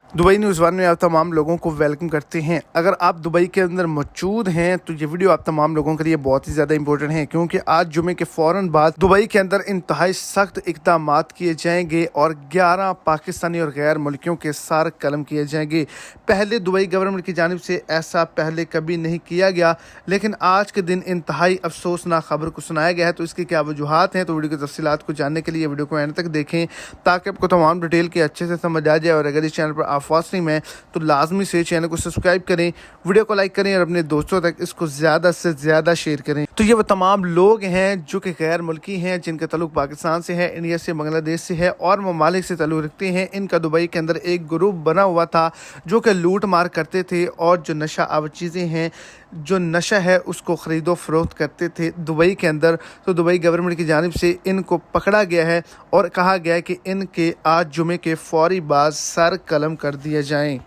Dubai news one में आप तमाम लोगों को वेलकम करते हैं। अगर आप दुबई के अंदर मौजूद हैं तो ये वीडियो आप तमाम लोगों के लिए बहुत ही ज़्यादा इंपॉर्टेंट है, क्योंकि आज जुमे के फ़ौरन बाद दुबई के अंदर इंतहाई सख्त इक़दाम किए जाएंगे और 11 पाकिस्तानी और गैर मुल्कियों के सर कलम किए जाएंगे। पहले दुबई गवर्नमेंट की जानिब से ऐसा पहले कभी नहीं किया गया, लेकिन आज के दिन इंतहाई अफसोसनाक खबर को सुनाया गया है। तो इसकी क्या वजूहात हैं, तो वीडियो की तफसीलात को जानने के लिए वीडियो को एंड तक देखें ताकि आपको तमाम डिटेल के अच्छे से समझ आ जाए। और अगर इस चैनल पर आप फर्स्ट टाइम है तो लाजमी से चैनल को सब्सक्राइब करें, वीडियो को लाइक करें और अपने दोस्तों तक इसको ज़्यादा से ज़्यादा शेयर करें। तो ये वो तमाम लोग हैं जो कि गैर मुल्की हैं, जिनका ताल्लुक पाकिस्तान से है, इंडिया से, बांग्लादेश से है और ममालिक से ताल्लुक रखते हैं। इनका दुबई के अंदर एक ग्रुप बना हुआ था जो कि लूट मार करते थे और जो नशा आवर चीज़ें हैं, जो नशा है उसको ख़रीदो फरोख्त करते थे दुबई के अंदर। तो दुबई गवर्नमेंट की जानिब से इनको पकड़ा गया है और कहा गया है कि इनके आज जुमे के फौरी बाद सर कलम कर दिए जाएं।